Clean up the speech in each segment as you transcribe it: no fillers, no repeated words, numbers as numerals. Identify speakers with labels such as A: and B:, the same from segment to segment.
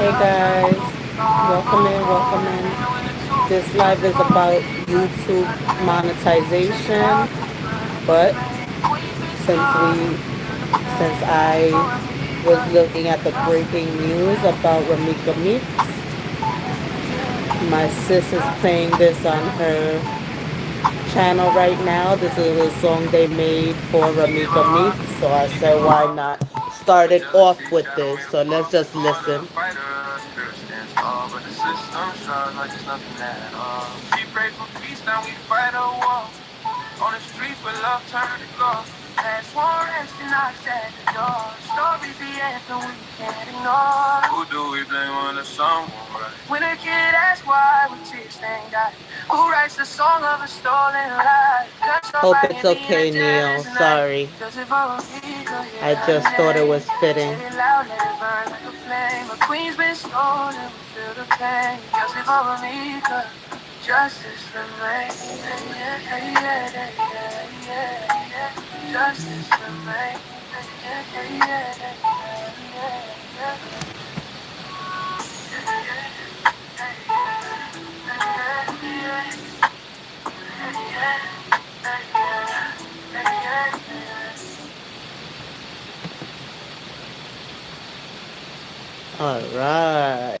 A: Hey guys, welcome in, welcome in. This live is about YouTube monetization, but since I was looking at the breaking news about Ramika Meeks, my sis is playing this on her channel right now. This is a song they made for Ramika Meeks, so I said why not start it off with this. So let's just listen. On the streets where love turned to gold. Past war and knocks at the door. Stories the anthem we can't ignore. Who do we blame when the song won't write? When a kid asks why we tears thank God. Who writes the song of a stolen life? Hope it's okay, Neil. Sorry. I just thought it was fitting. Queen's been stolen, we feel the pain. Justice for me, justice for me. Justice for me. All right.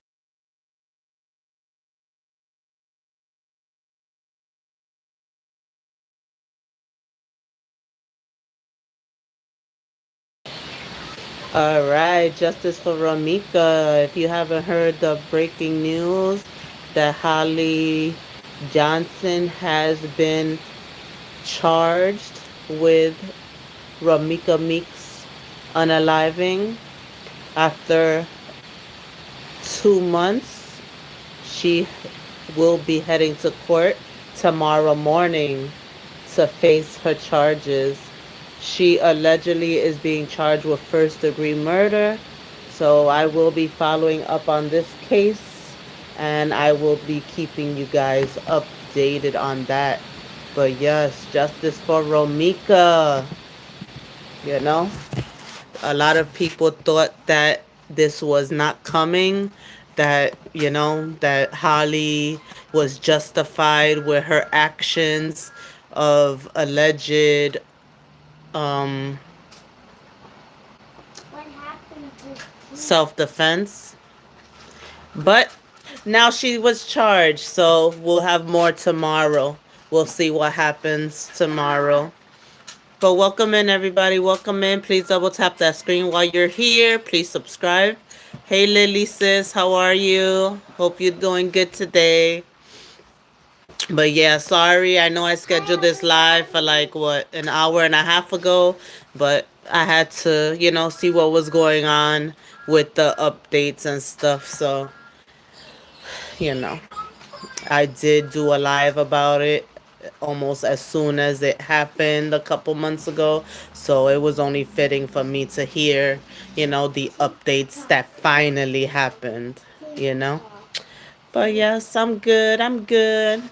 A: All right, justice for Ramika. If you haven't heard the breaking news that Holly Johnson has been charged with Ramika Meeks unaliving after 2 months, she will be heading to court tomorrow morning to face her charges. She allegedly is being charged with first-degree murder. So I will be following up on this case, and I will be keeping you guys updated on that. But yes, justice for Ramika. You know, a lot of people thought that this was not coming, that, that Holly was justified with her actions of alleged um, self-defense. But now she was charged, so we'll have more tomorrow. We'll see what happens tomorrow. But welcome in, everybody. Welcome in. Please double tap that screen while you're here. Please subscribe. Hey, Lily sis, how are you? Hope you're doing good today. But yeah, sorry. I know I scheduled this live for like, what, an hour and a half ago. But I had to, see what was going on with the updates and stuff. So, you know, I did do a live about it almost as soon as it happened a couple months ago. So it was only fitting for me to hear, the updates that finally happened, you know. But yes, I'm good. I'm good.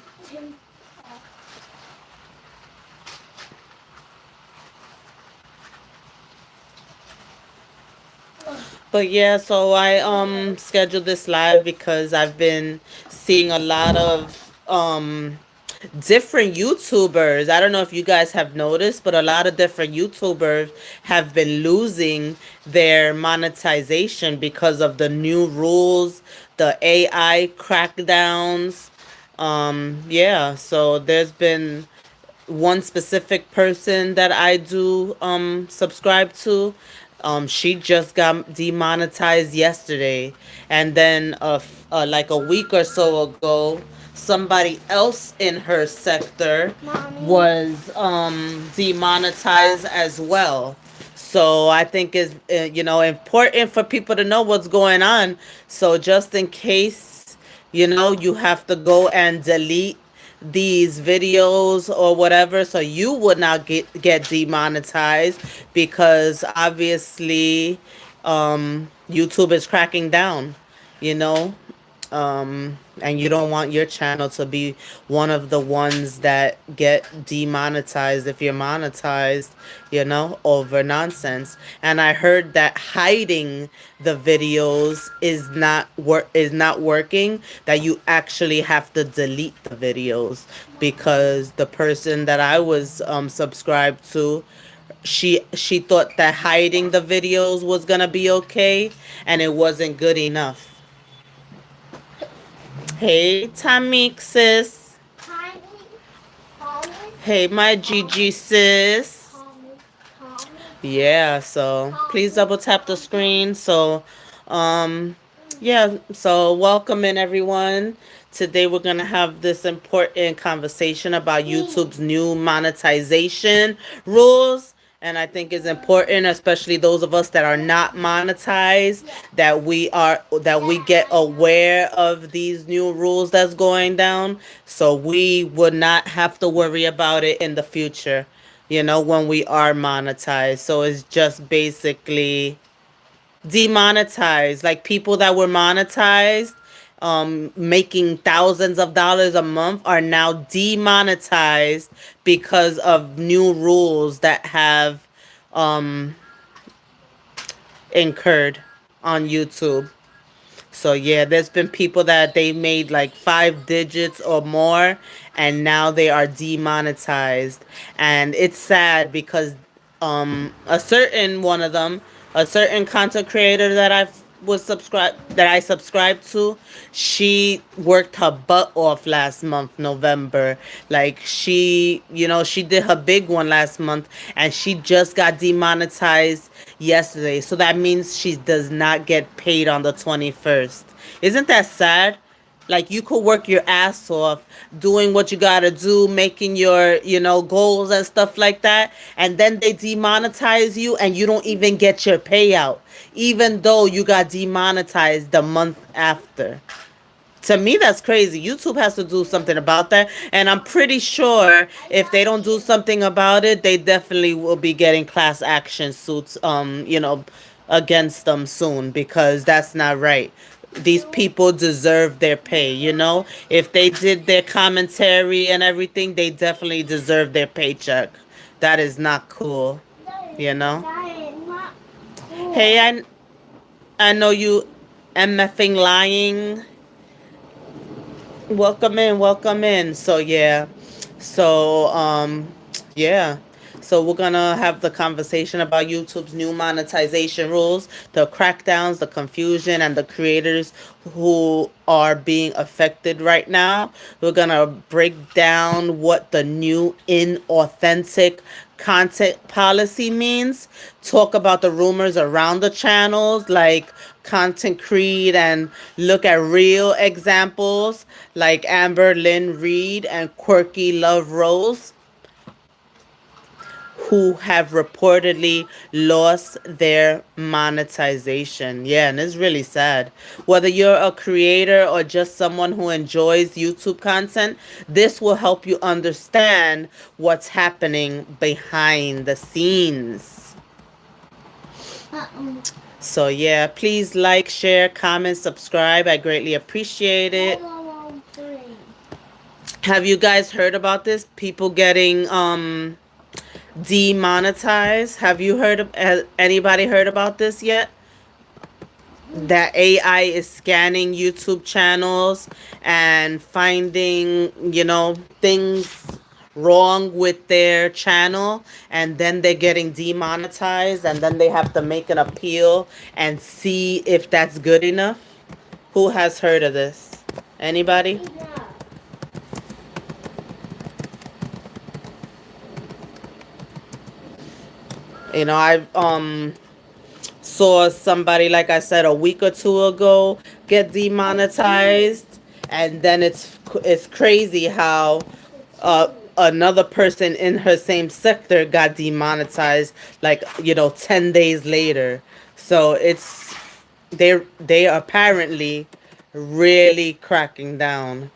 A: But yeah, so I scheduled this live because I've been seeing a lot of different YouTubers. I don't know if you guys have noticed, but a lot of different YouTubers have been losing their monetization because of the new rules, the AI crackdowns. Yeah, so there's been one specific person that I do subscribe to. She just got demonetized yesterday, and then like a week or so ago, somebody else in her sector was demonetized as well. So I think it's important for people to know what's going on. So just in case, you have to go and delete these videos or whatever, so you would not get demonetized, because obviously YouTube is cracking down, you know and you don't want your channel to be one of the ones that get demonetized if you're monetized, over nonsense. And I heard that hiding the videos is not working, that you actually have to delete the videos, because the person that I was subscribed to, she thought that hiding the videos was gonna be okay, and it wasn't good enough. Hey, Tamik sis. Hey, my Gigi sis. Yeah, so please double tap the screen. Um, so welcome in everyone. Today we're gonna have this important conversation about YouTube's new monetization rules. And I think it's important, especially those of us that are not monetized, that we get aware of these new rules that's going down, so we would not have to worry about it in the future, when we are monetized. So it's just basically demonetized. Like people that were monetized, making thousands of dollars a month, are now demonetized because of new rules that have um, incurred on YouTube. So yeah, there's been people that they made like 5 digits or more, and now they are demonetized. And it's sad because a certain one of them, a certain content creator that I subscribed to, she worked her butt off last month, November. Like she did her big one last month, and she just got demonetized yesterday. So that means she does not get paid on the 21st. Isn't that sad? Like you could work your ass off doing what you gotta do, making your, goals and stuff like that, and then they demonetize you and you don't even get your payout, even though you got demonetized the month after. To me, that's crazy. YouTube has to do something about that, and I'm pretty sure if they don't do something about it, they definitely will be getting class action suits against them soon, because that's not right. These people deserve their pay. If they did their commentary and everything, they definitely deserve their paycheck. That is not cool. you know Hey, I know you MFing lying. Welcome in, welcome in. So so we're gonna have the conversation about YouTube's new monetization rules, the crackdowns, the confusion, and the creators who are being affected right now. We're gonna break down what the new inauthentic content policy means, talk about the rumors around the channels like content creed, and look at real examples like Amberlynn, Reid, and Quirky Love Rose, who have reportedly lost their monetization. Yeah, and it's really sad. Whether you're a creator or just someone who enjoys YouTube content, this will help you understand what's happening behind the scenes. So yeah, please like, share, comment, subscribe. I greatly appreciate it. Have you guys heard about this? People getting demonetized. Have you has anybody heard about this yet? That AI is scanning YouTube channels and finding, things wrong with their channel, and then they're getting demonetized, and then they have to make an appeal and see if that's good enough. Who has heard of this? Anybody? I saw somebody, like I said, a week or two ago get demonetized, and then it's crazy how another person in her same sector got demonetized, like 10 days later. So they apparently really cracking down.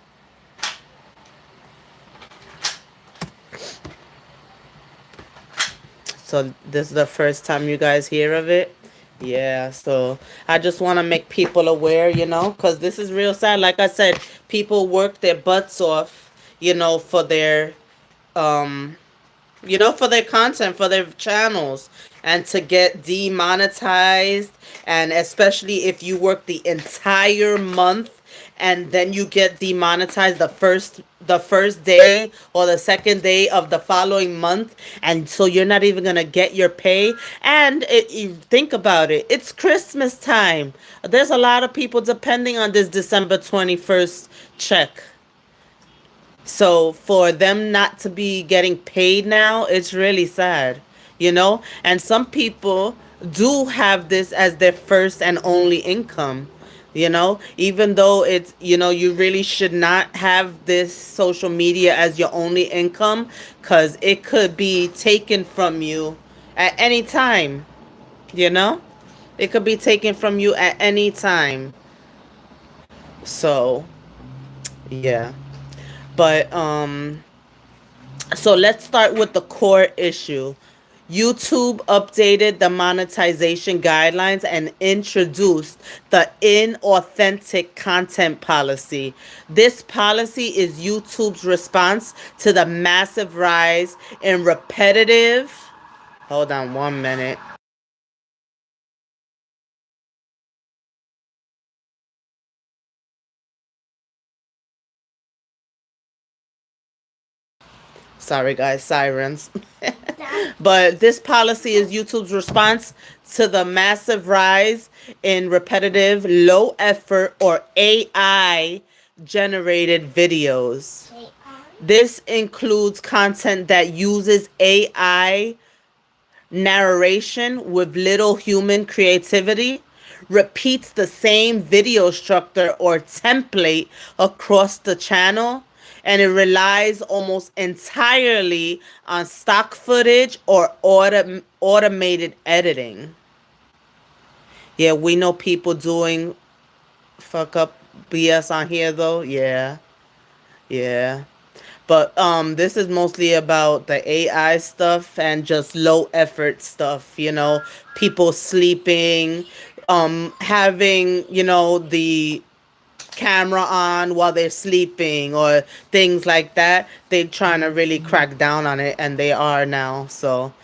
A: So this is the first time you guys hear of it. Yeah, so I just want to make people aware, because this is real sad. Like I said, people work their butts off, for their um for their content, for their channels, and to get demonetized. And especially if you work the entire month and then you get demonetized the first day or the second day of the following month, and so you're not even gonna get your pay. And you think about it, it's Christmas time. There's a lot of people depending on this December 21st check. So for them not to be getting paid now, it's really sad. And some people do have this as their first and only income. Even though you really should not have this social media as your only income, because it could be taken from you at any time, you know? It could be taken from you at any time. So, yeah. But so let's start with the core issue. YouTube updated the monetization guidelines and introduced the inauthentic content policy. This policy is YouTube's response to the massive rise in repetitive. Hold on 1 minute. Sorry, guys, sirens. But this policy is YouTube's response to the massive rise in repetitive, low effort, or AI generated videos. This includes content that uses AI narration with little human creativity, repeats the same video structure or template across the channel, and it relies almost entirely on stock footage or automated editing. Yeah, we know people doing fuck up BS on here though. Yeah. Yeah. But this is mostly about the AI stuff and just low effort stuff. People sleeping, having, the camera on while they're sleeping or things like that. They're trying to really crack down on it, and they are now. So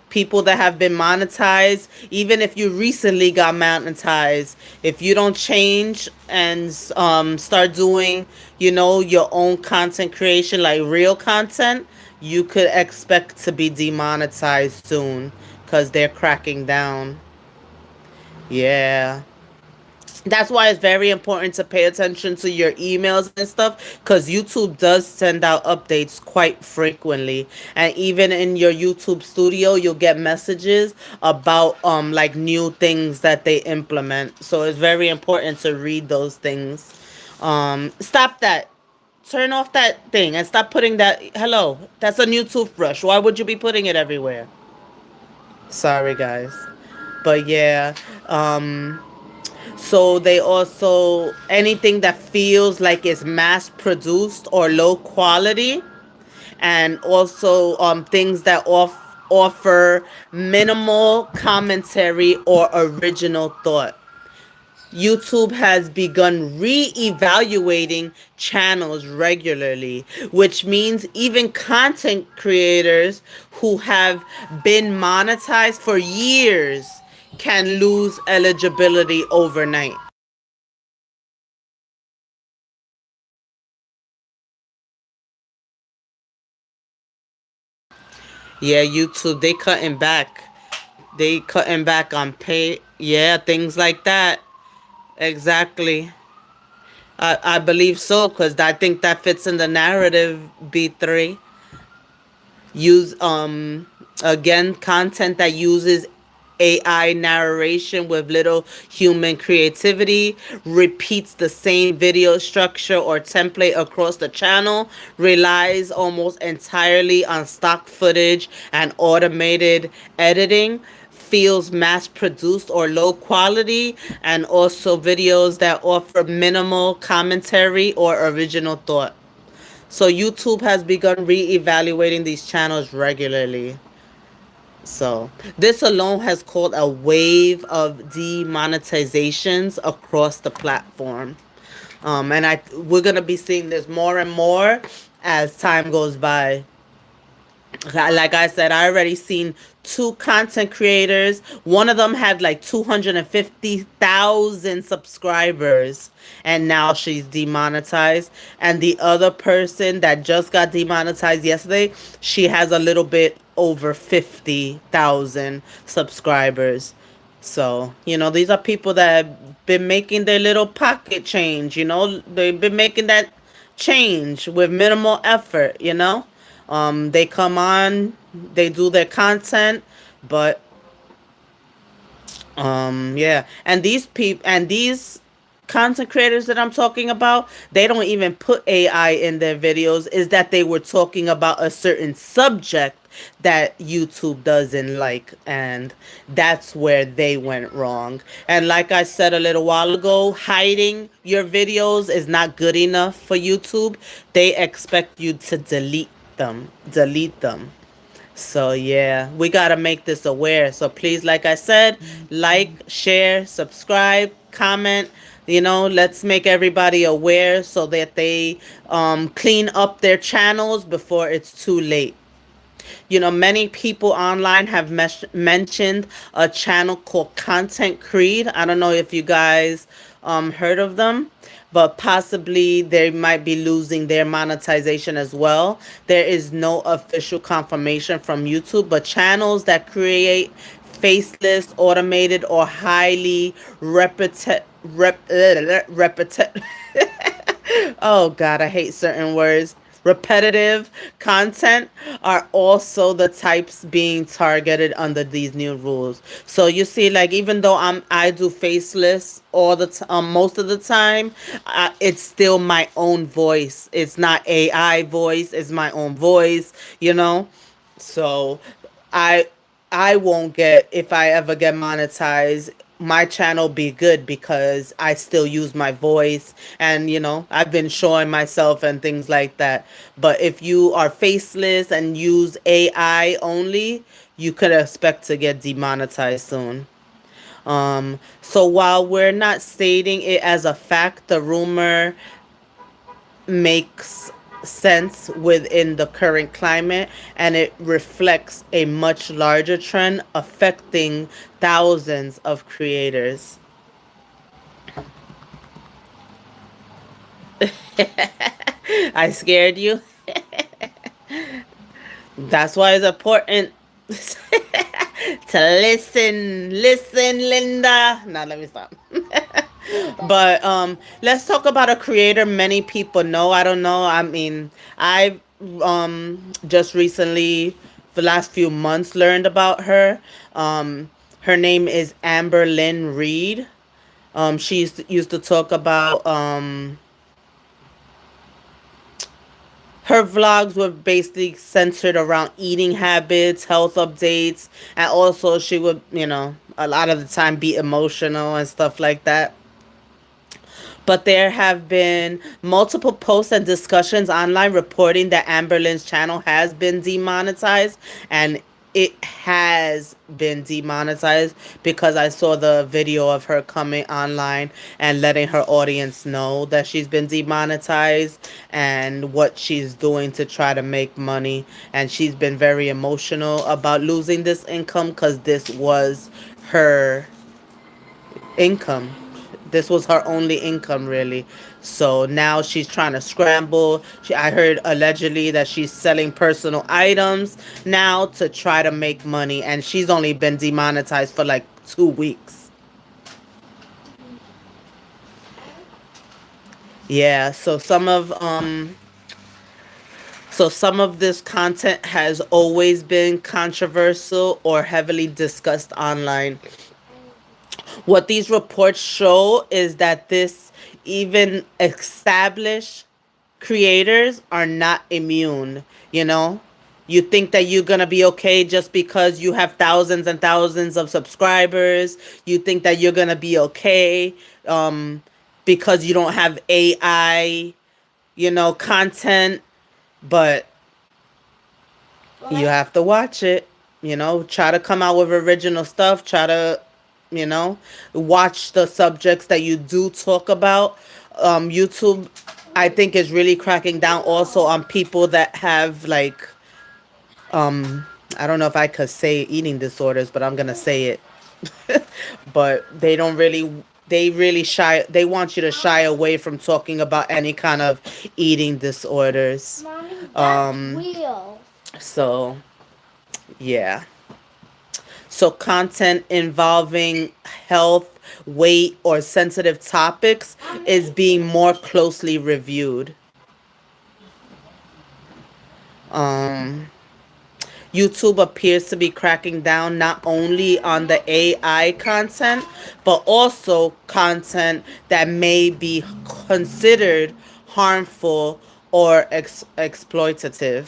A: people that have been monetized, even if you recently got monetized, if you don't change and start doing, your own content creation, like real content, you could expect to be demonetized soon because they're cracking down. Yeah. That's why it's very important to pay attention to your emails and stuff, because YouTube does send out updates quite frequently. And even in your YouTube studio, you'll get messages about like new things that they implement. So it's very important to read those things. Stop that. Turn off that thing and stop putting that. Hello, that's a new toothbrush. Why would you be putting it everywhere? Sorry, guys. But yeah, so they also, anything that feels like it's mass produced or low quality, and also things that offer minimal commentary or original thought. YouTube has begun re-evaluating channels regularly, which means even content creators who have been monetized for years can lose eligibility overnight. Yeah, YouTube, they cutting back. They cutting back on pay. Yeah, things like that. Exactly. I believe so, because I think that fits in the narrative, B3. Use again, content that uses AI narration with little human creativity, repeats the same video structure or template across the channel, relies almost entirely on stock footage and automated editing, feels mass produced or low quality, and also videos that offer minimal commentary or original thought. So YouTube has begun re-evaluating these channels regularly. So this alone has caused a wave of demonetizations across the platform. And we're gonna be seeing this more and more as time goes by. Like I said, I already seen two content creators. One of them had like 250,000 subscribers, and now she's demonetized. And the other person that just got demonetized yesterday, she has a little bit over 50,000 subscribers. So, these are people that have been making their little pocket change. They've been making that change with minimal effort. They come on, they do their content, but yeah. And these content creators that I'm talking about, they don't even put AI in their videos, is that they were talking about a certain subject that YouTube doesn't like, and that's where they went wrong. And like I said a little while ago, hiding your videos is not good enough for YouTube. They expect you to delete them. So yeah, we gotta make this aware. So please, like I said, like, share, subscribe, comment. Let's make everybody aware so that they clean up their channels before it's too late. Many people online have mentioned a channel called Content Creed. I don't know if you guys heard of them, but possibly they might be losing their monetization as well. There is no official confirmation from YouTube, but channels that create faceless, automated, or highly repetitive. Oh God, I hate certain words. Repetitive content are also the types being targeted under these new rules. So you see, like, even though I do faceless most of the time, it's still my own voice. It's not AI voice. It's my own voice. You know. So I I won't get, if I ever get monetized, my channel be good because I still use my voice, and I've been showing myself and things like that. But if you are faceless and use AI only, you could expect to get demonetized soon. So while we're not stating it as a fact, the rumor makes sense within the current climate, and it reflects a much larger trend affecting thousands of creators. I scared you. That's why it's important to listen. Listen, Linda. Now let me stop. But let's talk about a creator many people know. I don't know. I mean, I just recently, the last few months, learned about her. Her name is Amberlynn Reid. She used to talk about her vlogs were basically centered around eating habits, health updates, and also she would, a lot of the time be emotional and stuff like that. But there have been multiple posts and discussions online reporting that Amberlynn's channel has been demonetized, and it has been demonetized because I saw the video of her coming online and letting her audience know that she's been demonetized and what she's doing to try to make money. And she's been very emotional about losing this income because this was her income. This was her only income, really. So now she's trying to scramble. I heard allegedly that she's selling personal items now to try to make money, and she's only been demonetized for like 2 weeks. Yeah. So some of this content has always been controversial or heavily discussed online. What these reports show is that this even established creators are not immune, you know? You think that you're going to be okay just because you have thousands and thousands of subscribers. You think that you're going to be okay because you don't have AI, content, but you have to watch it. Try to come out with original stuff. Try to, you know, watch the subjects that you do talk about. YouTube, I think, is really cracking down also on people that have like, um, I don't know if I could say eating disorders, but I'm gonna say it. But they really shy. They want you to shy away from talking about any kind of eating disorders.
B: Mommy, that's
A: Um,
B: real.
A: so yeah. So, content involving health, weight, or sensitive topics is
B: Mommy.
A: being more closely reviewed. Um, YouTube appears to be cracking down not only on the AI content, but also content that may be considered harmful or exploitative.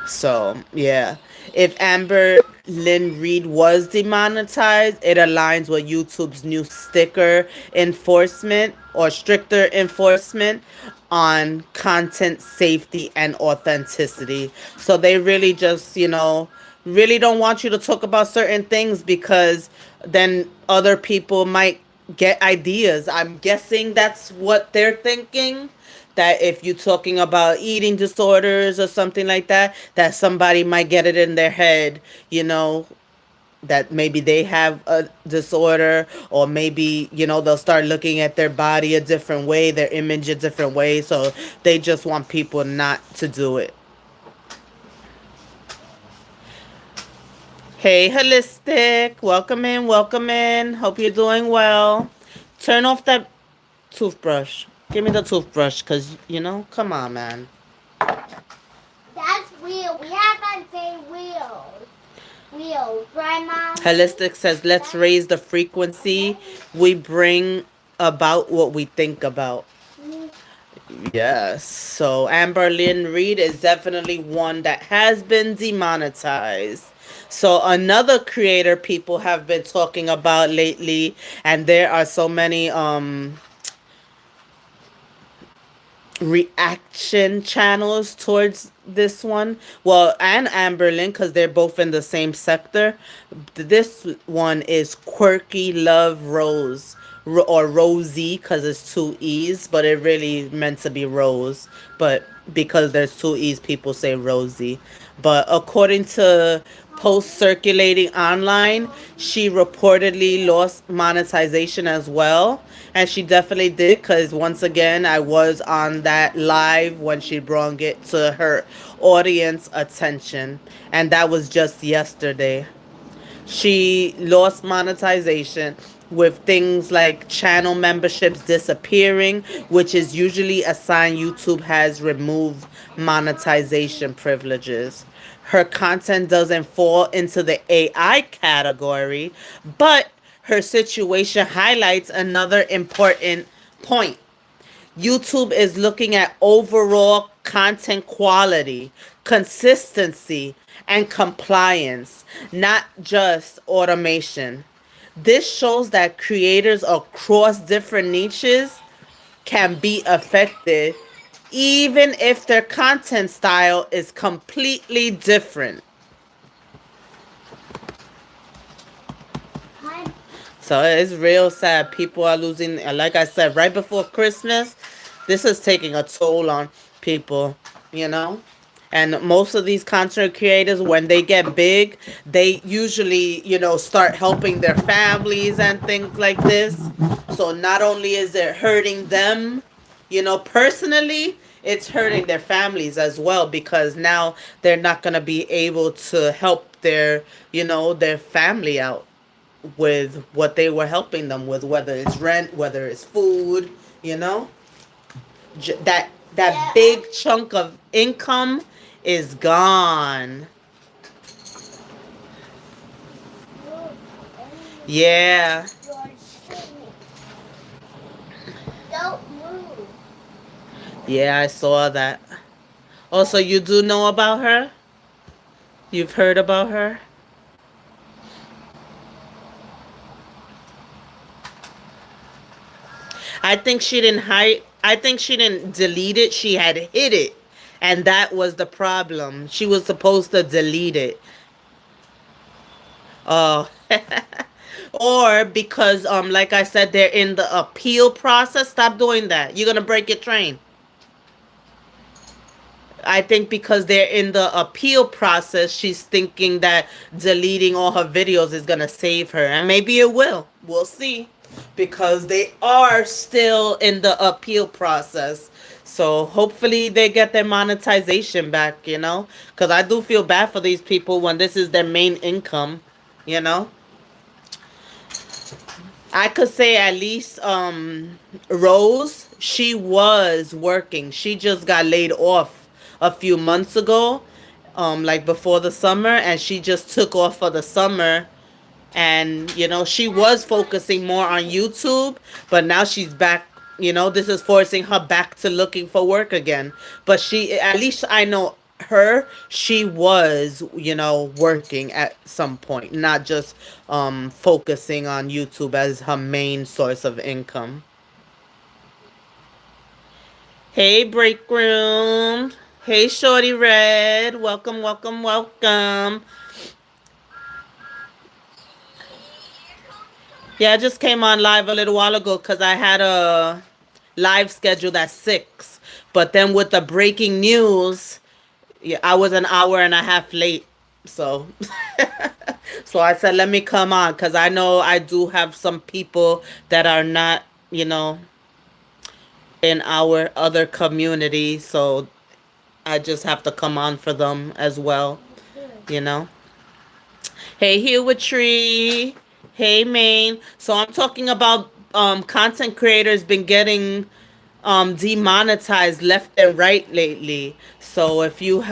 A: So, yeah. If Amberlynn Reid was demonetized, it aligns with YouTube's new sticker enforcement or stricter enforcement on content safety and authenticity. So they really just, really don't want you to talk about certain things because then other people might get ideas. I'm guessing that's what they're thinking, that if you're talking about eating disorders or something like that, that somebody might get it in their head, that maybe they have a disorder, or maybe, they'll start looking at their body a different way, their image a different way. So they just want people not to do it. Hey, Holistic. Welcome in, welcome in. Hope you're doing well. Turn off that toothbrush. Give me the toothbrush, because, come on, man.
B: That's real. We haven't say wheels. Wheels, right, Mommy?
A: Holistic says, let's raise the frequency. We bring about what we think about. Yes. So Amberlynn Reid is definitely one that has been demonetized. So another creator people have been talking about lately, and there are so many reaction channels towards this one. Well, and Amberlynn, because they're both in the same sector. This one is Quirky Love Rose, or Rosee, because it's two E's, but it really meant to be Rose. But because there's two E's, people say Rosie. But according to posts circulating online, she reportedly lost monetization as well. And she definitely did, because once again, I was on that live when she brought it to her audience attention. And that was just yesterday. She lost monetization with things like channel memberships disappearing, which is usually a sign YouTube has removed monetization privileges. Her content doesn't fall into the AI category, but her situation highlights another important point. YouTube is looking at overall content quality, consistency, and compliance, not just automation. This shows that creators across different niches can be affected even if their content style is completely different.
B: Hi.
A: So it's real sad. People are losing, like I said, right before Christmas. This is taking a toll on people, you know? And most of these content creators, when they get big, they usually, start helping their families and things like this. So not only is it hurting them, personally, it's hurting their families as well, because now they're not going to be able to help their family out with what they were helping them with, whether it's rent, whether it's food, you know, that big chunk of income is gone. Yeah.
B: Don't move.
A: Yeah, I saw that. Also, you do know about her? You've heard about her? I think she didn't delete it. She had hid it. And that was the problem. She was supposed to delete it. Oh. Or because like I said, they're in the appeal process. Stop doing that. You're gonna break your train. I think because they're in the appeal process, she's thinking that deleting all her videos is gonna save her, and maybe it will. We'll see, because they are still in the appeal process. So hopefully they get their monetization back. Because I do feel bad for these people when this is their main income. You know. I could say at least Rose, she was working. She just got laid off a few months ago, like before the summer, and she just took off for the summer. And she was focusing more on YouTube, but now she's back. This is forcing her back to looking for work again. But she, at least I know her, she was working at some point, not just focusing on YouTube as her main source of income. Hey, break room. Hey, shorty red, welcome, welcome, welcome. Yeah, I just came on live a little while ago because I had a live scheduled at 6. But then with the breaking news, yeah, I was an hour and a half late. So, so I said, let me come on because I know I do have some people that are not, in our other community. So I just have to come on for them as well, you know. Hey, Tree. Hey, Maine. So I'm talking about content creators been getting demonetized left and right lately. So if you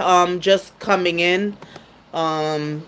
A: just coming in, um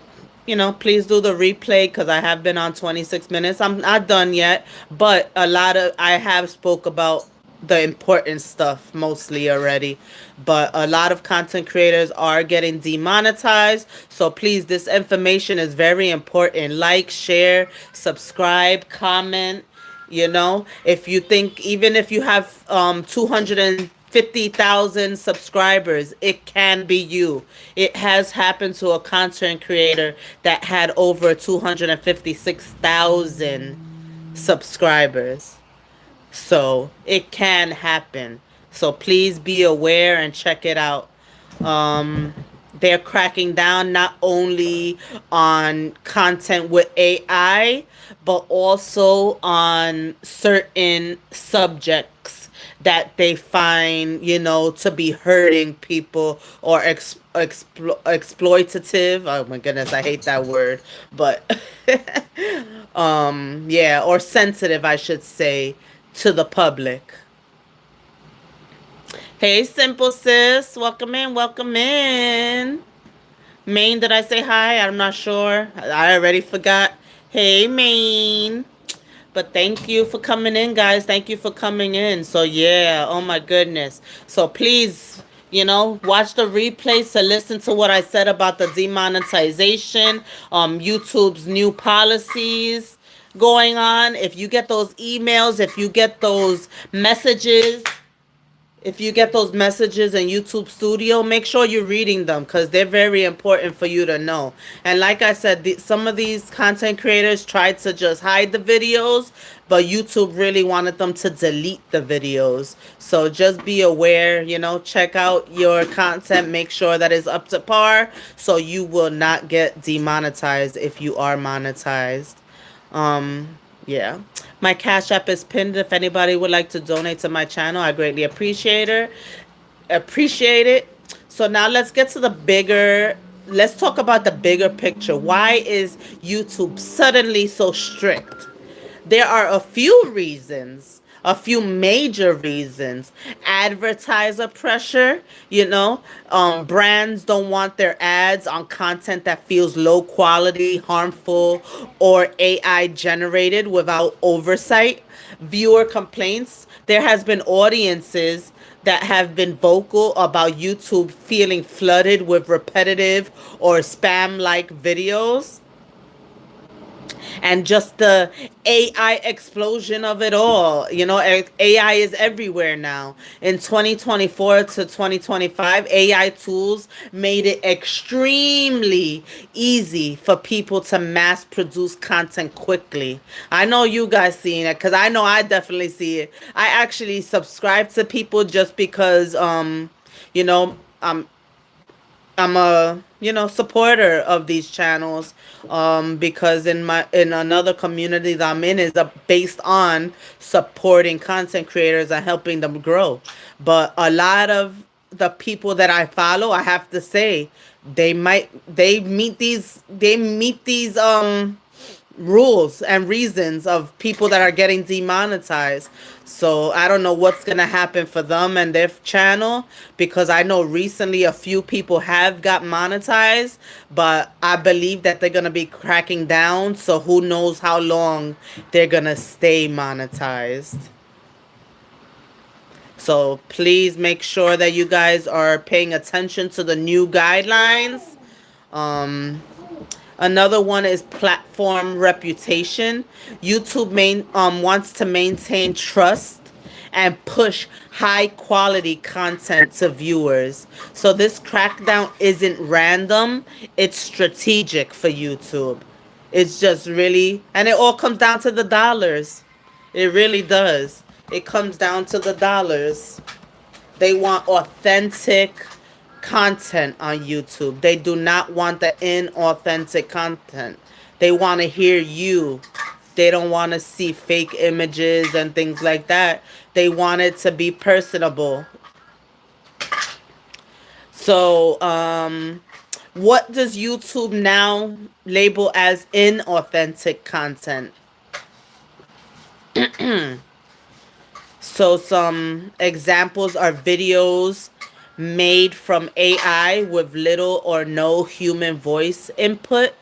A: please do the replay because I have been on 26 minutes. I'm not done yet, but I have spoke about the important stuff mostly already. But a lot of content creators are getting demonetized. So please, this information is very important. Like, share, subscribe, comment. If you think, even if you have 250,000 subscribers, it can be you. It has happened to a content creator that had over 256,000 subscribers. So it can happen. So please be aware and check it out. They're cracking down not only on content with AI, but also on certain subjects that they find, to be hurting people or exploitative. Oh my goodness, I hate that word. But yeah, or sensitive, I should say, to the public. Hey, simple sis, welcome in, welcome in. Maine, did I say hi? I'm not sure. I already forgot. Hey, Maine. But thank you for coming in, guys. Thank you for coming in. So yeah, oh my goodness. So please, watch the replays to listen to what I said about the demonetization, YouTube's new policies going on. If you get those emails, if you get those messages in YouTube Studio, make sure you're reading them because they're very important for you to know. And like I said, some of these content creators tried to just hide the videos, but YouTube really wanted them to delete the videos. So just be aware, check out your content, make sure that it's up to par so you will not get demonetized if you are monetized. Yeah. My Cash App is pinned. If anybody would like to donate to my channel, I greatly appreciate it. So now let's talk about the bigger picture. Why is YouTube suddenly so strict? There are a few major reasons. Advertiser pressure, brands don't want their ads on content that feels low quality, harmful, or AI generated without oversight. Viewer complaints. There has been audiences that have been vocal about YouTube feeling flooded with repetitive or spam like videos. And just the AI explosion of it all. You know, AI is everywhere now. In 2024 to 2025, AI tools made it extremely easy for people to mass produce content quickly. I know you guys seeing it because I know I definitely see it. I actually subscribe to people just because you know, I'm a supporter of these channels, because in another community that I'm in is based on supporting content creators and helping them grow. But a lot of the people that I follow, I have to say, they meet these rules and reasons of people that are getting demonetized. So I don't know what's gonna happen for them and their channel, because I know recently a few people have got monetized, but I believe that they're gonna be cracking down. So who knows how long they're gonna stay monetized. So please make sure that you guys are paying attention to the new guidelines. Um, Another one is platform reputation. YouTube wants to maintain trust and push high quality content to viewers. So this crackdown isn't random, it's strategic for YouTube. It's just really, and it all comes down to the dollars. It really does. It comes down to the dollars. They want authentic content on YouTube. They do not want the inauthentic content. They want to hear you. They don't want to see fake images and things like that. They want it to be personable. So, what does YouTube now label as inauthentic content? So some examples are videos made from AI with little or no human voice input,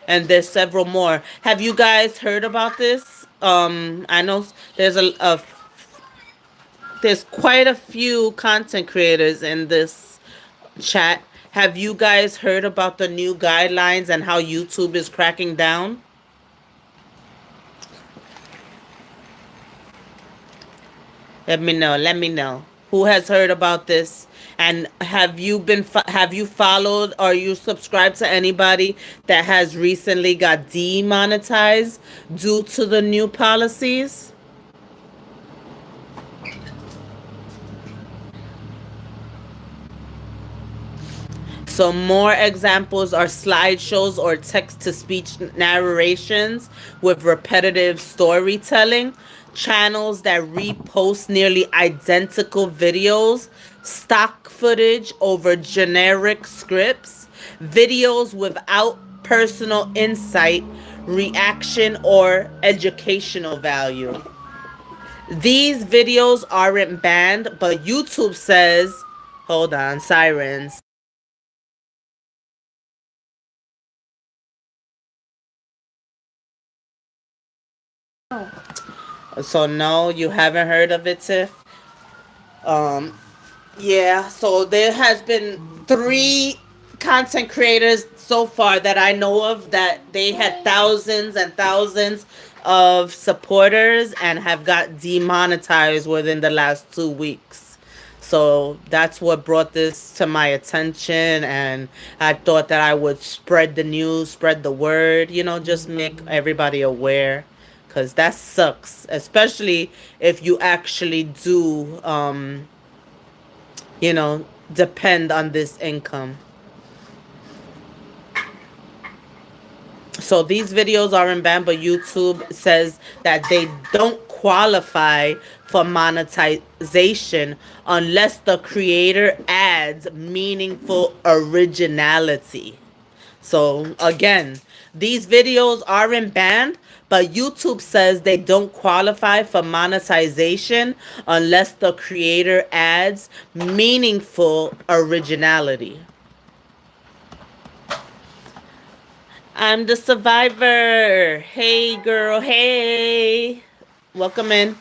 A: and there's several more. Have you guys heard about this? I know there's quite a few content creators in this chat. Have you guys heard about the new guidelines and how YouTube is cracking down? Let me know. Let me know. Who has heard about this? And have you followed or you subscribed to anybody that has recently got demonetized due to the new policies? So more examples are slideshows or text-to-speech narrations with repetitive storytelling, channels that repost nearly identical videos, stock footage over generic scripts, videos without personal insight, reaction, or educational value. These videos aren't banned, but YouTube says, hold on, sirens. So no, you haven't heard of it, Tiff? Um, yeah. So there has been three content creators so far that I know of that they had thousands and thousands of supporters and have got demonetized within the last 2 weeks. So that's what brought this to my attention, and I thought that I would spread the news, spread the word, just make everybody aware, because that sucks, especially if you actually do, depend on this income. So these videos aren't banned, but YouTube says that they don't qualify for monetization unless the creator adds meaningful originality. So again, these videos aren't banned, but YouTube says they don't qualify for monetization unless the creator adds meaningful originality. I'm the survivor. Hey, girl. Hey. Welcome in.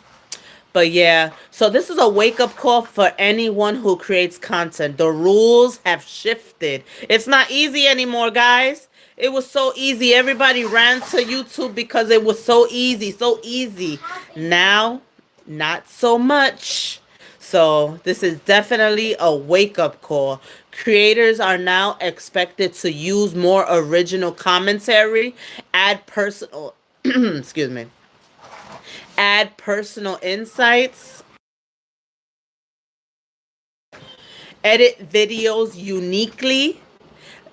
A: But yeah, so this is a wake up call for anyone who creates content. The rules have shifted. It's not easy anymore, guys. It was so easy. Everybody ran to YouTube because it was so easy, so easy. Now, not so much. So, this is definitely a wake up call. Creators are now expected to use more original commentary, add personal, excuse me, add personal insights, edit videos uniquely,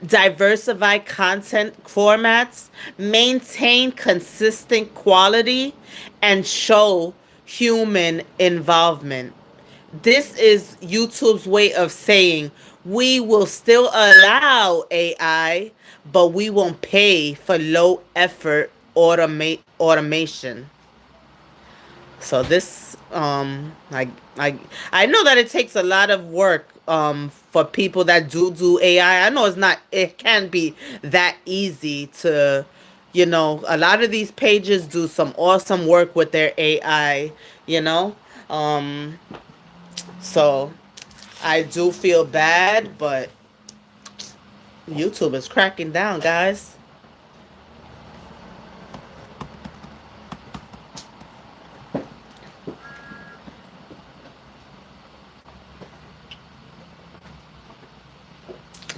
A: diversify content formats, maintain consistent quality, and show human involvement. This is YouTube's way of saying we will still allow AI, but we won't pay for low effort automation. So this I know that it takes a lot of work for people that do AI. I know it can't be that easy to, a lot of these pages do some awesome work with their AI, you know. Um so I do feel bad, but YouTube is cracking down, guys.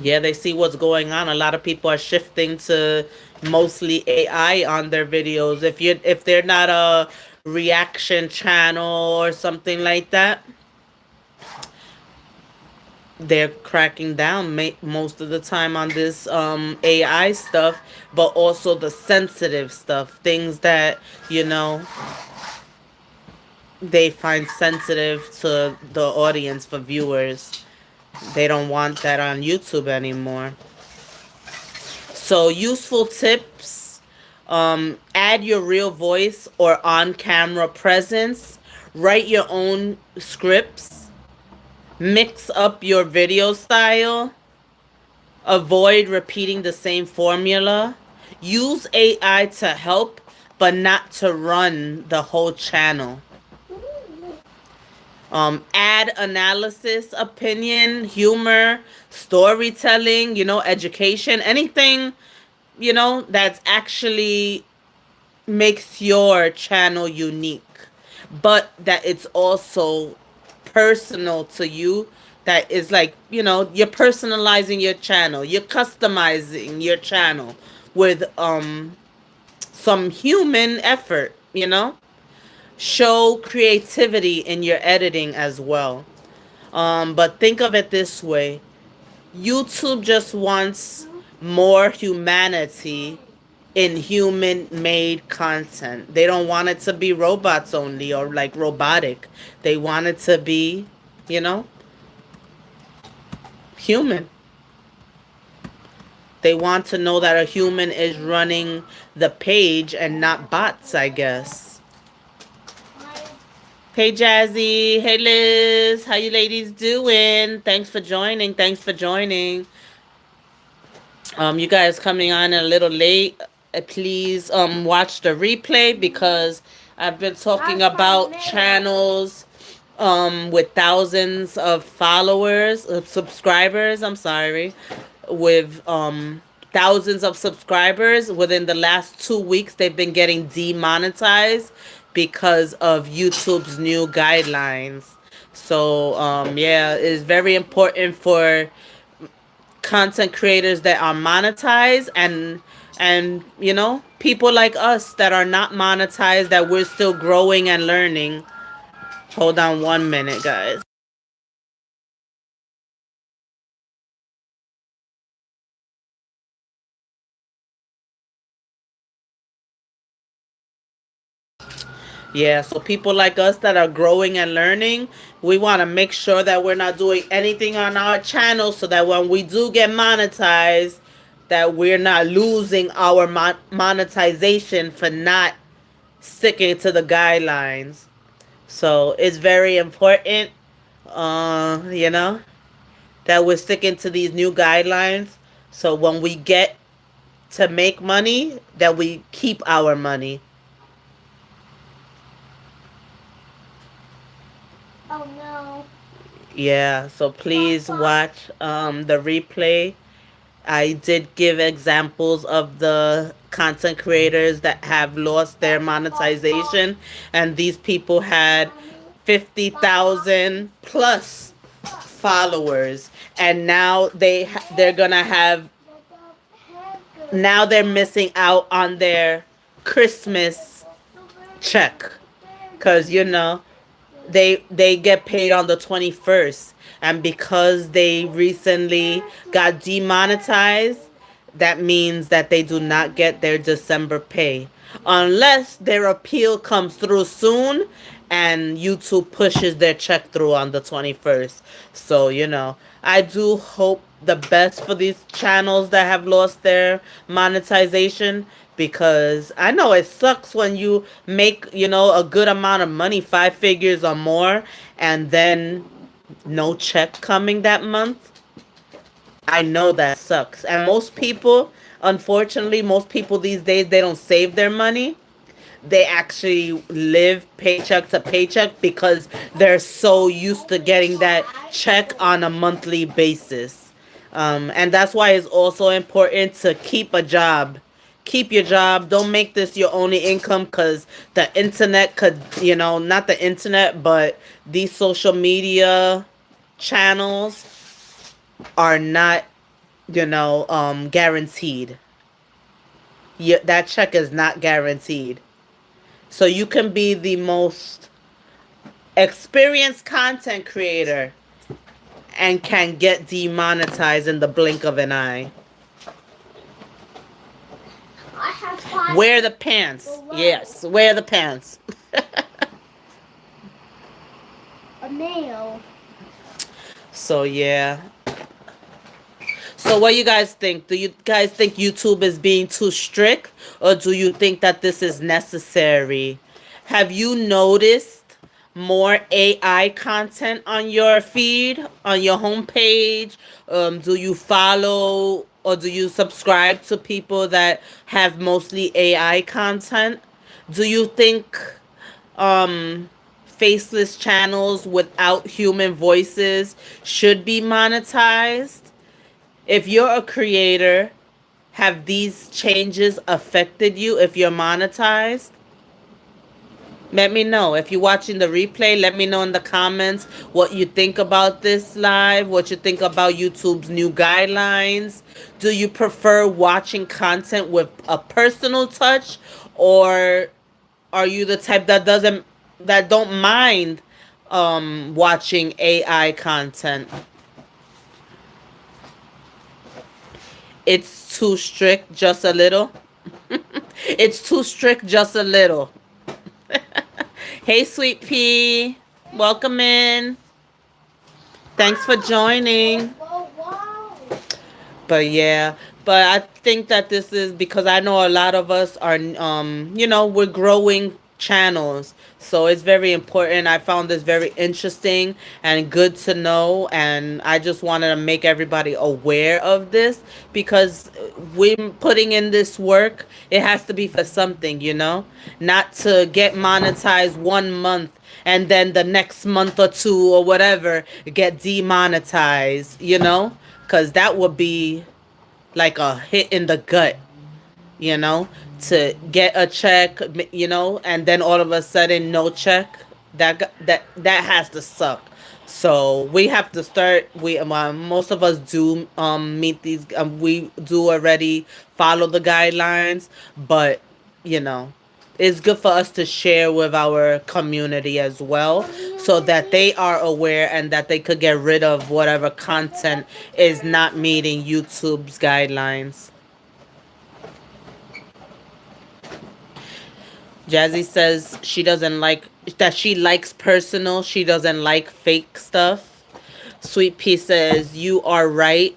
A: Yeah, they see what's going on. A lot of people are shifting to mostly AI on their videos. If they're not a reaction channel or something like that, they're cracking down most of the time on this AI stuff, but also the sensitive stuff, things that you know they find sensitive to the audience for viewers. They don't want that on YouTube anymore. So, useful tips: add your real voice or on camera presence, write your own scripts, mix up your video style, avoid repeating the same formula, use AI to help, but not to run the whole channel. Add analysis, opinion, humor, storytelling, education, anything, that's actually makes your channel unique, but that it's also personal to you. That is like, you're personalizing your channel, you're customizing your channel with some human effort, show creativity in your editing as well. But think of it this way: YouTube just wants more humanity in human made content. They don't want it to be robots only or like robotic. They want it to be, you know, human. They want to know that a human is running the page and not bots, I guess. Hey Jazzy, hey Liz, how you ladies doing? Thanks for joining. Thanks for joining. You guys coming on a little late. Please watch the replay because I've been talking about channels with thousands of followers, of subscribers, I'm sorry, with thousands of subscribers within the last 2 weeks. They've been getting demonetized because of YouTube's new guidelines. So yeah, it's very important for content creators that are monetized, and people like us that are not monetized, that we're still growing and learning. Hold on 1 minute, guys. Yeah, so people like us that are growing and learning, we want to make sure that we're not doing anything on our channel so that when we do get monetized, that we're not losing our monetization for not sticking to the guidelines. So it's very important, you know, that we're sticking to these new guidelines. So when we get to make money, that we keep our money.
B: Oh no.
A: Yeah, so please watch the replay I did give examples of the content creators that have lost their monetization, and these people had 50,000 plus followers, and now they're gonna have, now they're missing out on their Christmas check, because they get paid on the 21st, and because they recently got demonetized, that means that they do not get their December pay unless their appeal comes through soon and YouTube pushes their check through on the 21st. So, I do hope the best for these channels that have lost their monetization, because I know it sucks when you make, a good amount of money, 5 figures or more, and then no check coming that month. I know that sucks. And most people, unfortunately, most people these days, they don't save their money. They actually live paycheck to paycheck because they're so used to getting that check on a monthly basis. And that's why it's also important to keep a job. Keep your job. Don't make this your only income, because the internet could, not the internet, but these social media channels are not, guaranteed. That check is not guaranteed. So you can be the most experienced content creator and can get demonetized in the blink of an eye.
B: I have five.
A: Wear the pants. Yes, wear the pants.
B: A nail.
A: So yeah. So what you guys think? Do you guys think YouTube is being too strict, or do you think that this is necessary? Have you noticed more AI content on your feed, on your homepage? Do you follow or do you subscribe to people that have mostly AI content? Do you think faceless channels without human voices should be monetized? If you're a creator, have these changes affected you if you're monetized? Let me know. If you're watching the replay, let me know in the comments what you think about this live, what you think about YouTube's new guidelines. Do you prefer watching content with a personal touch, or are you the type that don't mind watching AI content? It's too strict, just a little. It's too strict, just a little. Hey, Sweet Pea. Welcome in. Thanks for joining.
B: Whoa, whoa.
A: But yeah, but I think that this is because I know a lot of us are, we're growing channels. So it's very important. I found this very interesting and good to know. And I just wanted to make everybody aware of this, because we're putting in this work. It has to be for something, not to get monetized 1 month and then the next month or two or whatever get demonetized, because that would be like a hit in the gut, you know, to get a check, and then all of a sudden no check. That has to suck. So we have to start. We most of us do meet these. We do already follow the guidelines, but you know, it's good for us to share with our community as well, so that they are aware and that they could get rid of whatever content is not meeting YouTube's guidelines. Jazzy says she doesn't like that. She likes personal. She doesn't like fake stuff. Sweet Pea says you are right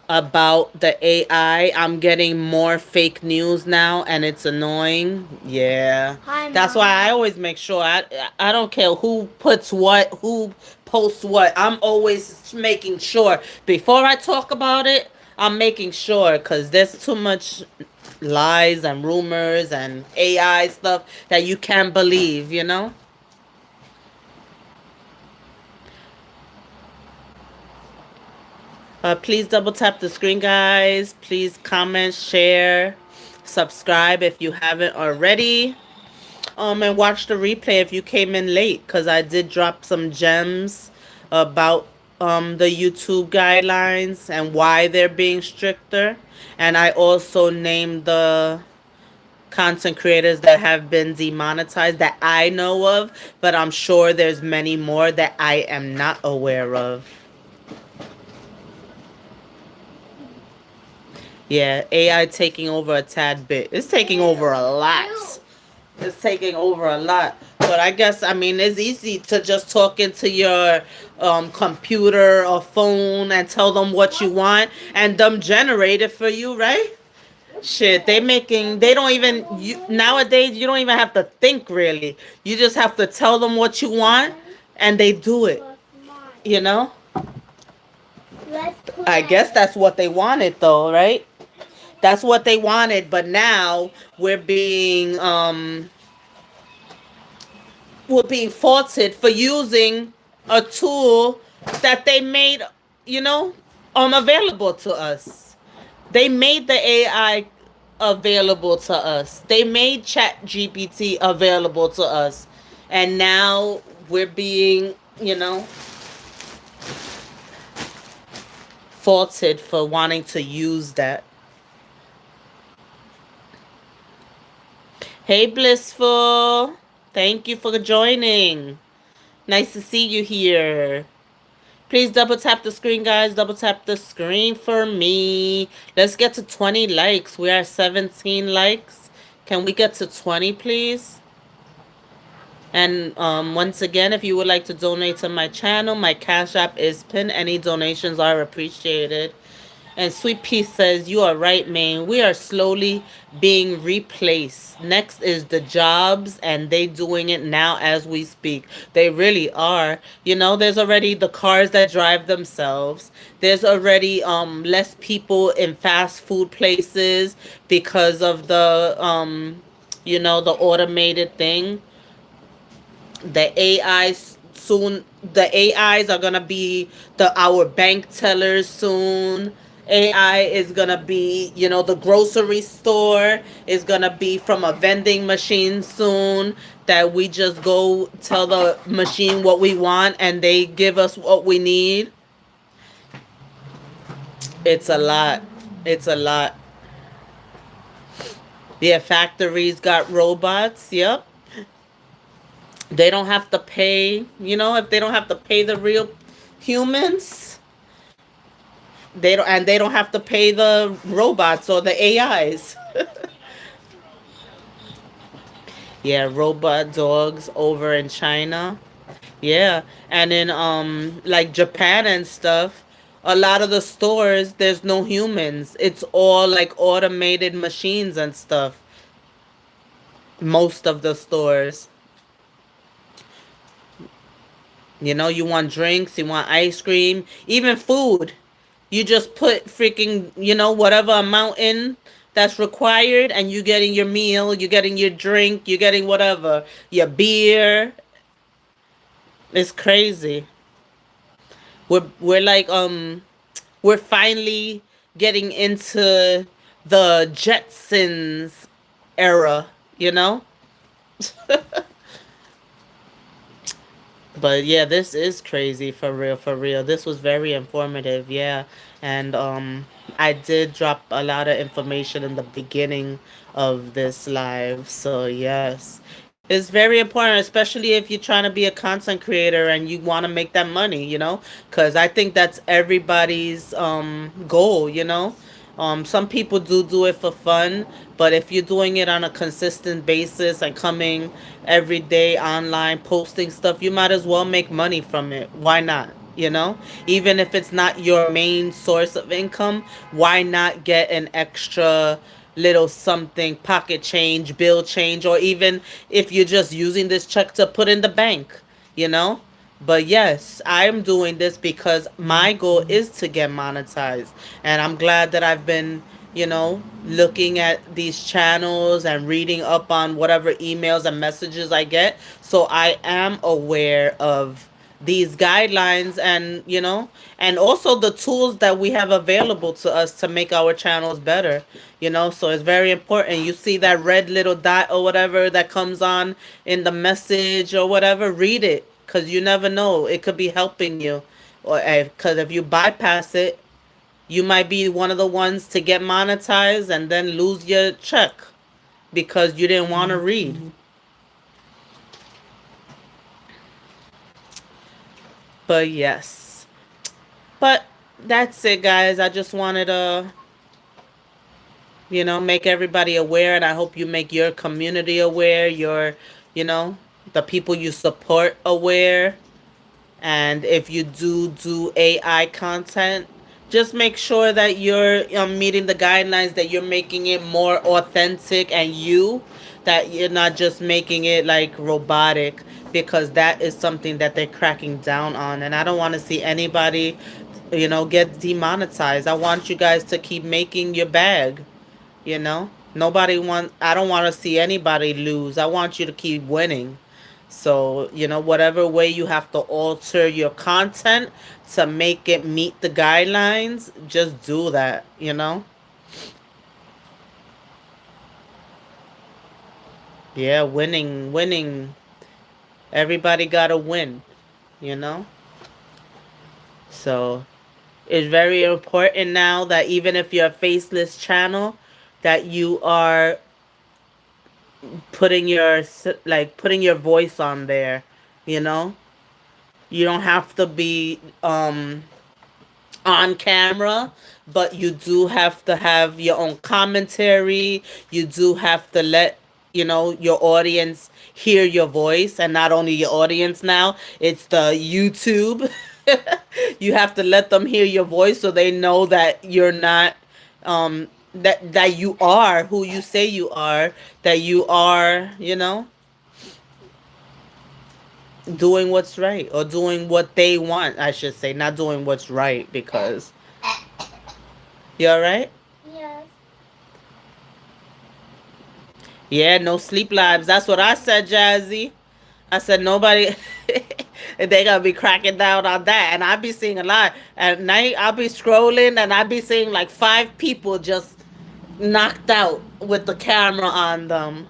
A: about the AI. I'm getting more fake news now, and it's annoying. Yeah,
B: Hi,
A: that's
B: Mom.
A: why I always make sure I don't care who puts what, who posts what. I'm always making sure before I talk about it. I'm making sure, because there's too much lies and rumors and AI stuff that you can't believe. Please double tap the screen, guys. Please comment, share, subscribe if you haven't already. And watch the replay if you came in late, because I did drop some gems about the YouTube guidelines and why they're being stricter. And I also named the content creators that have been demonetized that I know of, but I'm sure there's many more that I am not aware of. Yeah, AI taking over a tad bit. It's taking over a lot. It's taking over a lot. But I guess, I mean, it's easy to just talk into your computer or phone and tell them what you want and them generate it for you, right? Shit, they don't even, nowadays, you don't even have to think really. You just have to tell them what you want and they do it, you know? I guess that's what they wanted though, right? That's what they wanted, but now we're being faulted for using a tool that they made, you know, available to us. They made the AI available to us. They made Chat GPT available to us. And now we're being, faulted for wanting to use that. Hey, Blissful. Thank you for joining. Nice to see you here. Please double tap the screen, guys. Double tap the screen for me. Let's get to 20 likes. We are at 17 likes. Can we get to 20, please? And once again, if you would like to donate to my channel, my Cash App is pinned. Any donations are appreciated. And Sweet Pea says, you are right, man. We are slowly being replaced. Next is the jobs, and they doing it now as we speak. They really are. You know, there's already the cars that drive themselves. There's already less people in fast food places because of the automated thing. The AIs soon, the AIs are gonna be our bank tellers soon. AI is gonna be, the grocery store is gonna be from a vending machine soon, that we just go tell the machine what we want and they give us what we need. It's a lot. It's a lot. Yeah, factories got robots. Yep. They don't have to pay, if they don't have to pay the real humans, they don't have to pay the robots or the AIs. Yeah, robot dogs over in China. Yeah, and in like Japan and stuff, a lot of the stores there's no humans. It's all like automated machines and stuff. Most of the stores. You want drinks, you want ice cream, even food. You just put freaking, whatever amount in that's required, and you getting your meal, you getting your drink, you getting whatever, your beer. It's crazy. We're like we're finally getting into the Jetsons era, you know? But yeah, this is crazy for real, for real. This was very informative, yeah. And I did drop a lot of information in the beginning of this live. So yes. It's very important, especially if you're trying to be a content creator and you want to make that money, Cuz I think that's everybody's goal, some people do it for fun, but if you're doing it on a consistent basis and coming every day online posting stuff, you might as well make money from it. Why not? Even if it's not your main source of income, why not get an extra little something, pocket change, bill change, or even if you're just using this check to put in the bank, you know? But yes, I'm doing this because my goal is to get monetized. And I'm glad that I've been, looking at these channels and reading up on whatever emails and messages I get. So I am aware of these guidelines, and and also the tools that we have available to us to make our channels better. So it's very important. You see that red little dot or whatever that comes on in the message or whatever, read it, because you never know, it could be helping you. Or because if you bypass it, you might be one of the ones to get monetized and then lose your check because you didn't want to read. But yes. But that's it, guys. I just wanted to, make everybody aware, and I hope you make your community aware, you know, the people you support aware. And if you do AI content, just make sure that you're meeting the guidelines, that you're making it more authentic and that you're not just making it like robotic, because that is something that they're cracking down on. And I don't want to see anybody, get demonetized. I want you guys to keep making your bag. I don't want to see anybody lose. I want you to keep winning. So, whatever way you have to alter your content to make it meet the guidelines, just do that. Yeah, winning. Everybody got to win, you know? So, it's very important now that even if you're a faceless channel, that you are putting your voice on there, you know? You don't have to be on camera, but you do have to have your own commentary. You do have to let your audience hear your voice, and not only your audience now, it's the YouTube. You have to let them hear your voice so they know that you're not that you are who you say you are, that you are, doing what's right, or doing what they want, I should say, not doing what's right, because you all right?
B: Yes.
A: Yeah, no sleep labs. That's what I said, Jazzy. I said nobody. They gonna be cracking down on that, and I be seeing a lot at night. I'll be scrolling, and I be seeing like 5 people just knocked out with the camera on them.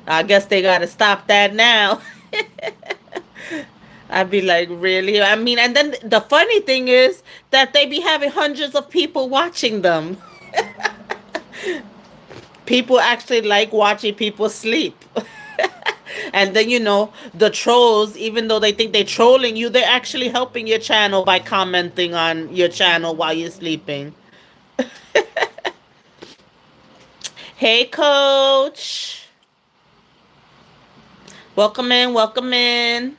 A: I guess they gotta stop that now. I'd be like, really? I mean, and then the funny thing is that they be having hundreds of people watching them. People actually like watching people sleep. And then, the trolls, even though they think they're trolling you, they're actually helping your channel by commenting on your channel while you're sleeping. Hey, coach. Welcome in, welcome in.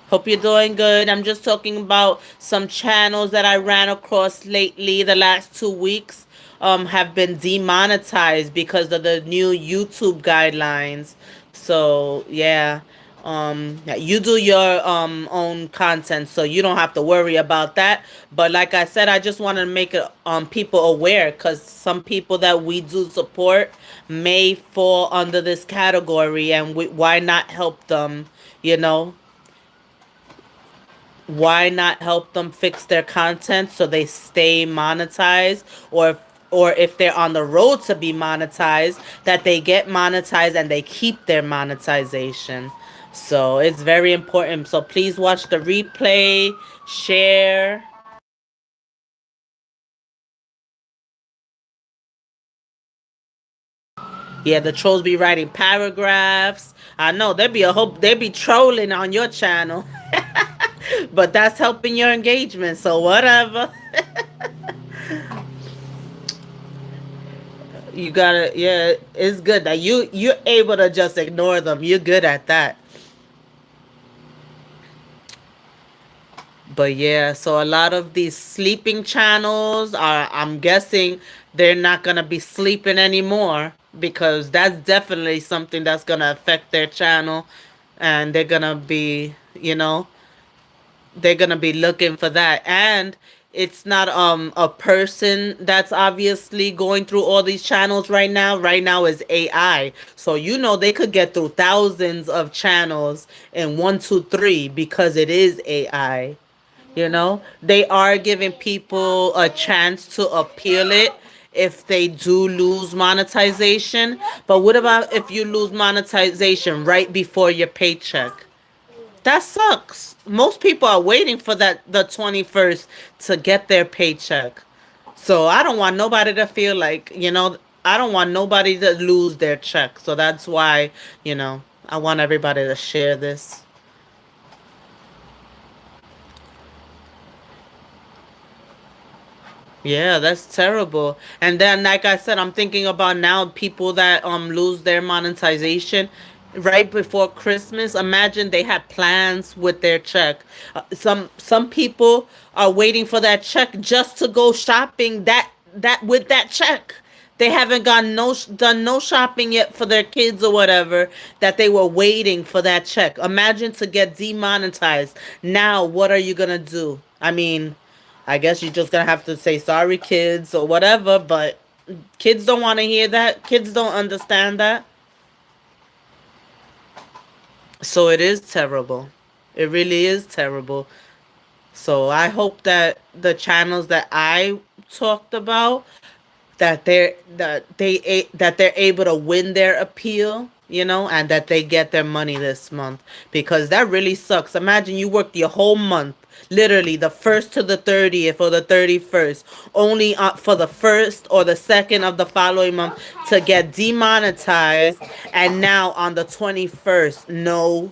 A: Hope you're doing good. I'm just talking about some channels that I ran across lately. The last 2 weeks have been demonetized because of the new YouTube guidelines. So yeah, yeah, you do your own content, so you don't have to worry about that. But like I said, I just want to make it people aware, because some people that we do support may fall under this category, and why not help them? You know, why not help them fix their content so they stay monetized, or if they're on the road to be monetized, that they get monetized and they keep their monetization. So it's very important. So please watch the replay, share. Yeah, the trolls be writing paragraphs. I know they be trolling on your channel. But that's helping your engagement, so whatever. You gotta, yeah, it's good that you're able to just ignore them. You're good at that. But yeah, so a lot of these sleeping channels are, I'm guessing, they're not gonna be sleeping anymore, because that's definitely something that's gonna affect their channel, and they're gonna be looking for that. And It's not a person that's obviously going through all these channels right now. Right now is AI. So you know they could get through thousands of channels in 1, 2, 3 because it is AI. You know, they are giving people a chance to appeal it if they do lose monetization. But what about if you lose monetization right before your paycheck? That sucks. Most people are waiting for that the 21st to get their paycheck. So I don't want nobody to feel like, I don't want nobody to lose their check. So that's why, I want everybody to share this. Yeah, that's terrible. And then, like I said, I'm thinking about now people that lose their monetization right before Christmas. Imagine they had plans with their check. Some people are waiting for that check just to go shopping that with that check. They haven't done no shopping yet for their kids or whatever, that they were waiting for that check. Imagine to get demonetized. Now, what are you gonna do? I mean, I guess you're just gonna have to say sorry, kids, or whatever. But kids don't want to hear that. Kids don't understand that. So it is terrible. It really is terrible. So I hope that the channels that I talked about, that they're able to win their appeal, and that they get their money this month, because that really sucks. Imagine you worked your whole month, literally the first to the 30th or the 31st, only for the first or the second of the following month to get demonetized, and now on the 21st, no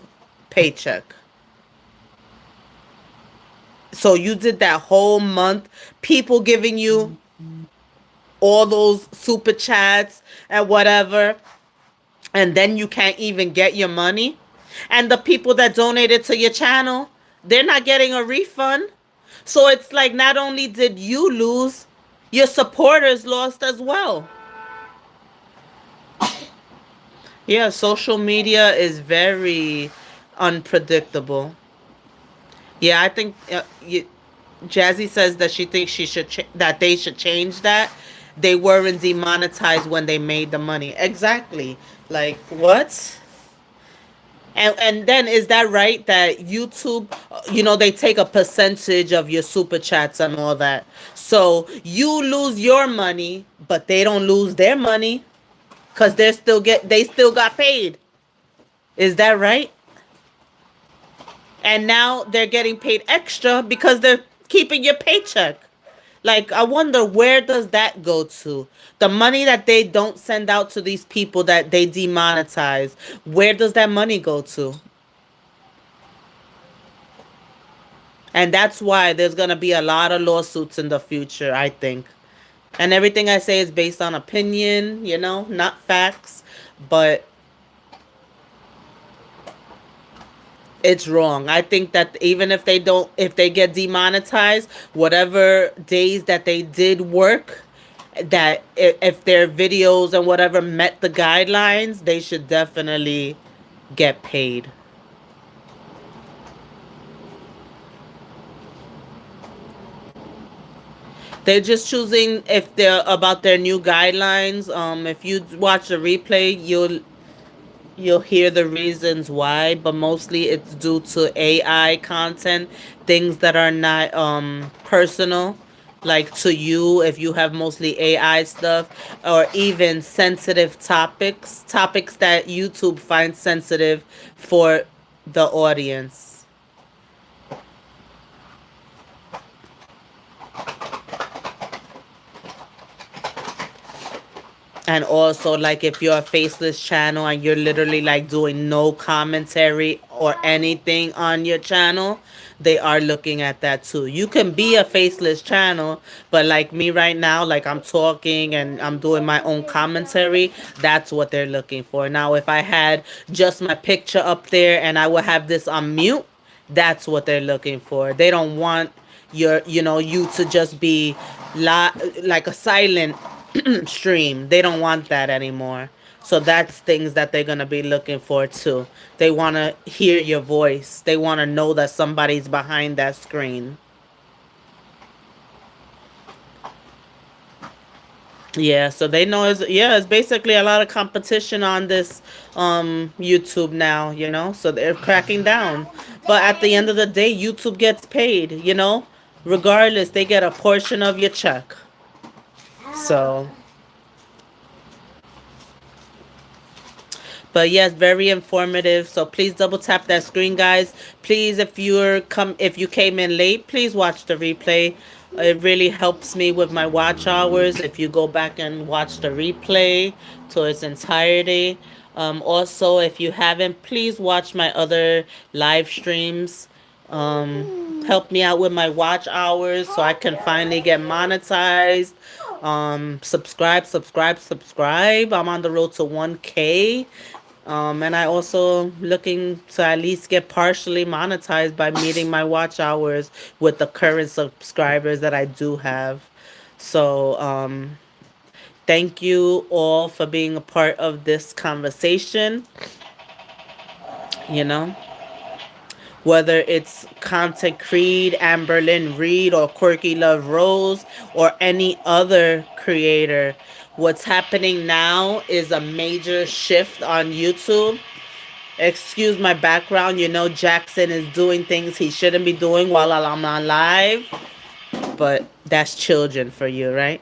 A: paycheck. So you did that whole month, people giving you all those super chats and whatever, and then you can't even get your money. And the people that donated to your channel, they're not getting a refund. So it's like not only did you lose, your supporters lost as well. Yeah, social media is very unpredictable. Yeah, I think Jazzy says that she thinks that they should change that. They weren't demonetized when they made the money. Exactly. Like what? And then is that right that YouTube, they take a percentage of your super chats and all that. So you lose your money, but they don't lose their money cuz they still got paid. Is that right? And now they're getting paid extra because they're keeping your paycheck. Like, I wonder, where does that go to? The money that they don't send out to these people that they demonetize, where does that money go to? And that's why there's going to be a lot of lawsuits in the future, I think. And everything I say is based on opinion, not facts. But it's wrong. I think that even if they get demonetized, whatever days that they did work, that if their videos and whatever met the guidelines, they should definitely get paid. They're just choosing if they're about their new guidelines. If you watch the replay, you'll hear the reasons why, but mostly it's due to AI content, things that are not personal, like to you, if you have mostly AI stuff, or even sensitive topics that YouTube finds sensitive for the audience. And also, like, if you're a faceless channel and you're literally like doing no commentary or anything on your channel, they are looking at that too. You can be a faceless channel, but like me right now, like I'm talking and I'm doing my own commentary, that's what they're looking for. Now, if I had just my picture up there and I would have this on mute, that's what they're looking for. They don't want you to just be like a silent stream. They don't want that anymore. So that's things that they're going to be looking for too. They want to hear your voice. They want to know that somebody's behind that screen. Yeah, so they know it's basically a lot of competition on this YouTube now, So they're cracking down. But at the end of the day, YouTube gets paid. Regardless, they get a portion of your check. So, but yes, very informative. So please double tap that screen, guys. Please, if you came in late, please watch the replay. It really helps me with my watch hours if you go back and watch the replay to its entirety. Also, if you haven't, please watch my other live streams. Help me out with my watch hours so I can finally get monetized. Subscribe. I'm on the road to 1K. And I also looking to at least get partially monetized by meeting my watch hours with the current subscribers that I do have. So, thank you all for being a part of this conversation. You know, whether it's Content Creed, Amberlynn, Reid, or Quirky Love Rose, or any other creator, what's happening now is a major shift on YouTube. Excuse my background. Jackson is doing things he shouldn't be doing while I'm on live. But that's children for you, right?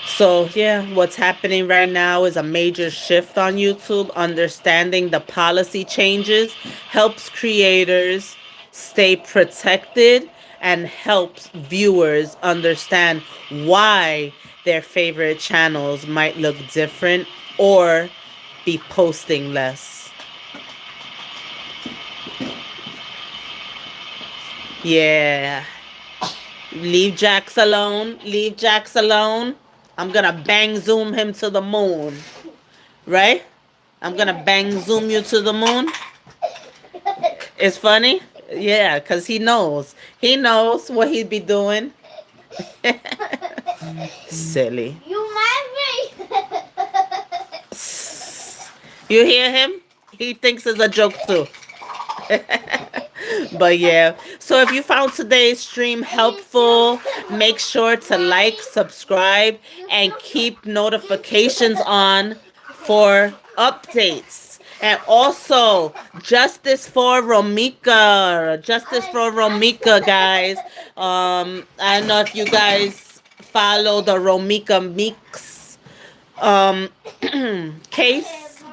A: So, yeah, what's happening right now is a major shift on YouTube. Understanding the policy changes helps creators stay protected and helps viewers understand why their favorite channels might look different or be posting less. Yeah. Leave Jax alone. Leave Jax alone. I'm gonna bang zoom him to the moon. Right? I'm gonna bang zoom you to the moon. It's funny? Yeah, because he knows. He knows what he'd be doing. Silly.
B: You mad me?
A: You hear him? He thinks it's a joke too. But yeah, so if you found today's stream helpful, make sure to like, subscribe, and keep notifications on for updates. And also, justice for Romika, guys. I don't know if you guys follow the Romika Meeks um case,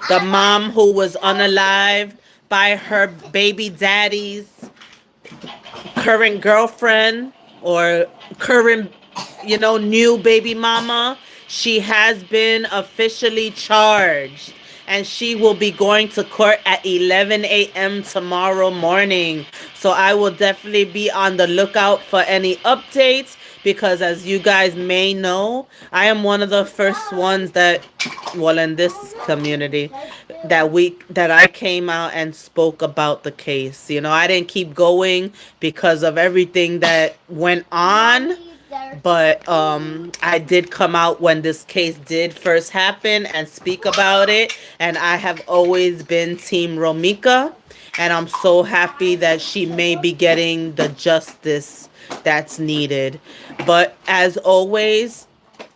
A: the mom who was unalived by her baby daddy's current girlfriend or current, new baby mama. She has been officially charged and she will be going to court at 11 a.m. tomorrow morning. So I will definitely be on the lookout for any updates because, as you guys may know, I am one of the first ones that, well, in this community, that I came out and spoke about the case. I didn't keep going because of everything that went on, but I did come out when this case did first happen and speak about it, and I have always been Team Romika, and I'm so happy that she may be getting the justice that's needed. But as always,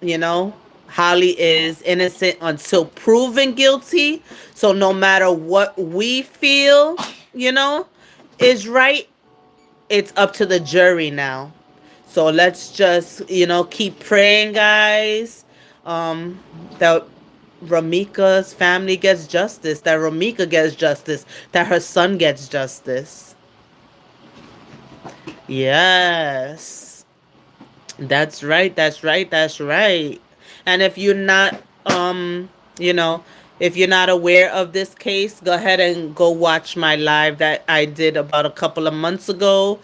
A: you know, Holly is innocent until proven guilty. So no matter what we feel, you know, is right, it's up to the jury now. So let's just, keep praying, guys. That Ramika's family gets justice, that Ramika gets justice, that her son gets justice. Yes. That's right. That's right. That's right. And if you're not, you know, if you're not aware of this case, go ahead and go watch my live that I did about a couple of months ago,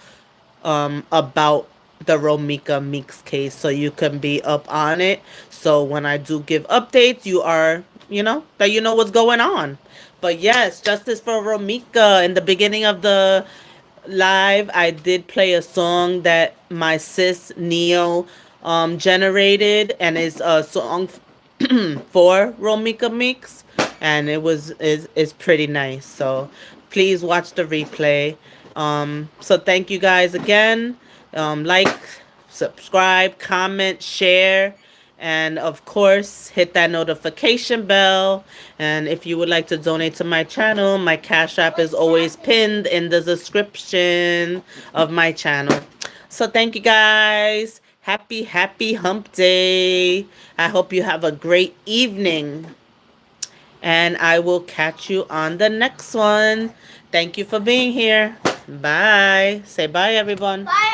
A: about the Romika Meeks case, so you can be up on it. So when I do give updates, that you know what's going on. But yes, justice for Romika. In the beginning of the live, I did play a song that my sis Neo generated, and it's a song for Romika Mix, and it's pretty nice. So please watch the replay. So thank you guys again. Like, subscribe, comment, share, and of course, hit that notification bell. And if you would like to donate to my channel, my Cash App is always pinned in the description of my channel. So thank you guys. Happy hump day. I hope you have a great evening. And I will catch you on the next one. Thank you for being here. Bye. Say bye, everyone.
B: Bye,